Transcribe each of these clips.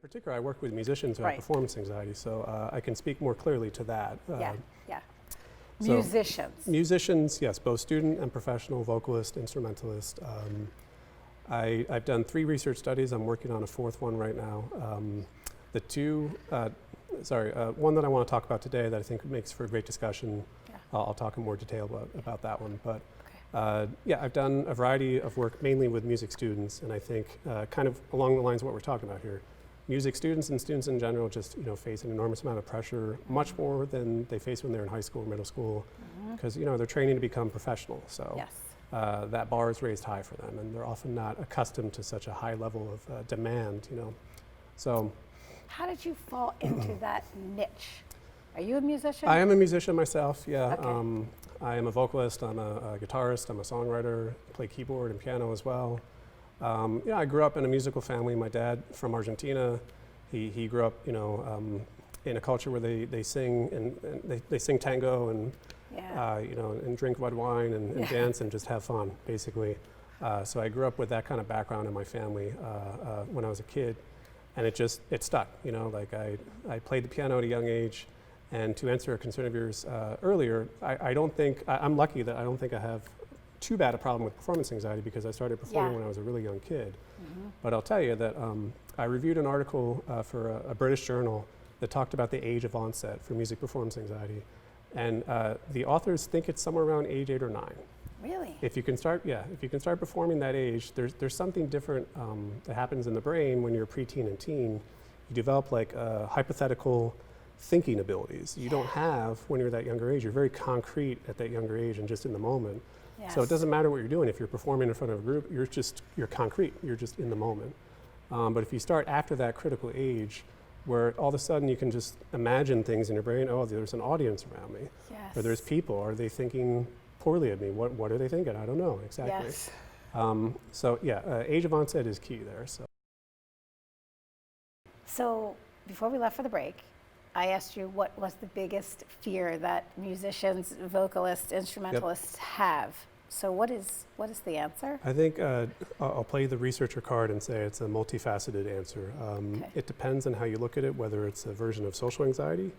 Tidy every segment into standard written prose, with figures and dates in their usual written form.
In particular, I work with musicians who have performance anxiety, so I can speak more clearly to that. Yeah. So Musicians. Musicians, yes, both student and professional, vocalist, instrumentalist. I've done 3 research studies. I'm working on a 4th one right now. One that I want to talk about today that I think makes for a great discussion. Yeah. I'll talk in more detail about that one. But yeah, I've done a variety of work mainly with music students, and I think kind of along the lines of what we're talking about here. Music students and students in general just face an enormous amount of pressure, much more than they face when they're in high school or middle school, because they're training to become professional. So Yes. that bar is raised high for them, and they're often not accustomed to such a high level of demand. So How did you fall into that niche? Are you a musician? I am a musician myself. Yeah, Okay. I am a vocalist. I'm a guitarist. I'm a songwriter. Play keyboard and piano as well. Yeah, I grew up in a musical family. My dad from Argentina. He grew up, in a culture where they sing and they sing tango and Yeah. and drink red wine and dance and just have fun, basically. So I grew up with that kind of background in my family when I was a kid, and it stuck. Like I played the piano at a young age, and to answer a concern of yours earlier, I'm lucky that I don't think I have too bad a problem with performance anxiety because I started performing when I was a really young kid. But I'll tell you that I reviewed an article for a British journal that talked about the age of onset for music performance anxiety. And the authors think it's somewhere around age 8 or 9. Really? If you can start performing that age, there's something different that happens in the brain when you're preteen and teen. You develop like hypothetical thinking abilities you don't have when you're that younger age. You're very concrete at that younger age and just in the moment. Yes. So it doesn't matter what you're doing. If you're performing in front of a group, you're concrete. You're just in the moment. But if you start after that critical age, where all of a sudden you can just imagine things in your brain, oh, there's an audience around me. Yes. Or there's people. Are they thinking poorly of me? What are they thinking? I don't know exactly. Yes. So yeah, age of onset is key there. So before we left for the break, I asked you what was the biggest fear that musicians, vocalists, instrumentalists have. So what is the answer? I think I'll play the researcher card and say it's a multifaceted answer. It depends on how you look at it, whether it's a version of social anxiety,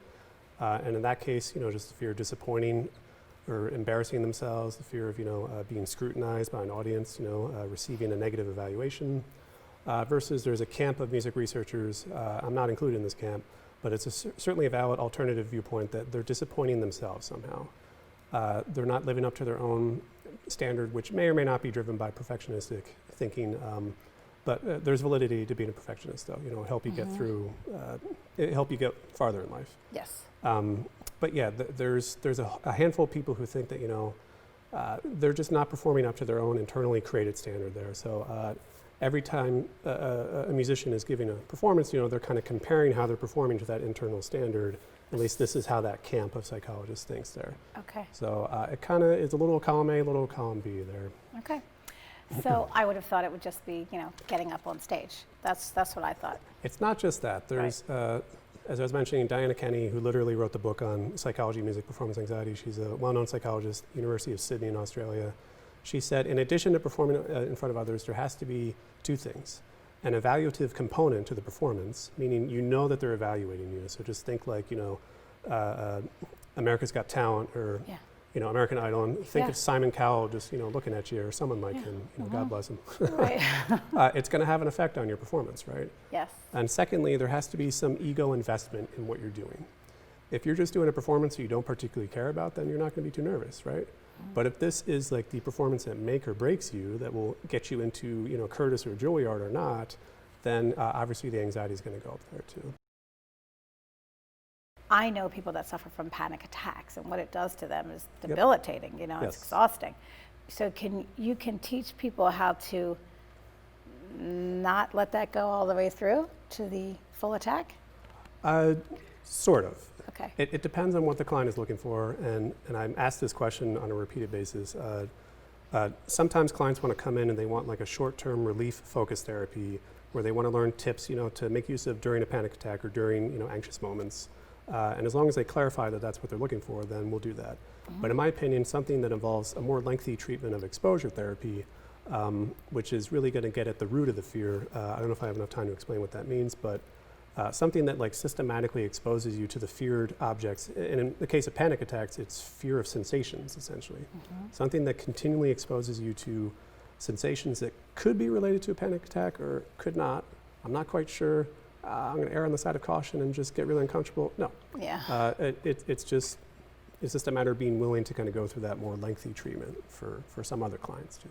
and in that case, just the fear of disappointing or embarrassing themselves, the fear of being scrutinized by an audience, receiving a negative evaluation, versus there's a camp of music researchers. I'm not included in this camp, but it's certainly a valid alternative viewpoint that they're disappointing themselves somehow. They're not living up to their own standard, which may or may not be driven by perfectionistic thinking, but there's validity to being a perfectionist, though. Help you get through, help you get farther in life. Yes. But yeah, there's a handful of people who think that they're just not performing up to their own internally created standard there. So every time a musician is giving a performance, they're kind of comparing how they're performing to that internal standard. At least this is how that camp of psychologists thinks there. Okay. So it kind of is a little column A, a little column B there. Okay. So I would have thought it would just be, getting up on stage. That's what I thought. It's not just that. There's, as I was mentioning, Diana Kenny, who literally wrote the book on psychology, music, performance anxiety. She's a well-known psychologist, University of Sydney in Australia. She said, in addition to performing in front of others, there has to be 2 things. An evaluative component to the performance, meaning that they're evaluating you. So just think like, America's Got Talent or, American Idol, and think of Simon Cowell just, looking at you, or someone like him, God bless him. Right. It's going to have an effect on your performance, right? Yes. And secondly, there has to be some ego investment in what you're doing. If you're just doing a performance that you don't particularly care about, then you're not going to be too nervous, right? But if this is like the performance that make or breaks you, that will get you into, Curtis or Juilliard or not, then obviously the anxiety is going to go up there too. I know people that suffer from panic attacks, and what it does to them is debilitating. Yes. It's exhausting. So you can teach people how to not let that go all the way through to the full attack? Sort of. Okay. It depends on what the client is looking for, and I'm asked this question on a repeated basis. Sometimes clients want to come in and they want like a short-term relief-focused therapy where they want to learn tips, to make use of during a panic attack or during, anxious moments. And as long as they clarify that that's what they're looking for, then we'll do that. But in my opinion, something that involves a more lengthy treatment of exposure therapy, which is really going to get at the root of the fear. I don't know if I have enough time to explain what that means, but Something that like systematically exposes you to the feared objects. And in the case of panic attacks, it's fear of sensations, essentially. Something that continually exposes you to sensations that could be related to a panic attack or could not. I'm not quite sure. I'm going to err on the side of caution and just get really uncomfortable. No. Yeah. It's just a matter of being willing to kind of go through that more lengthy treatment for some other clients too.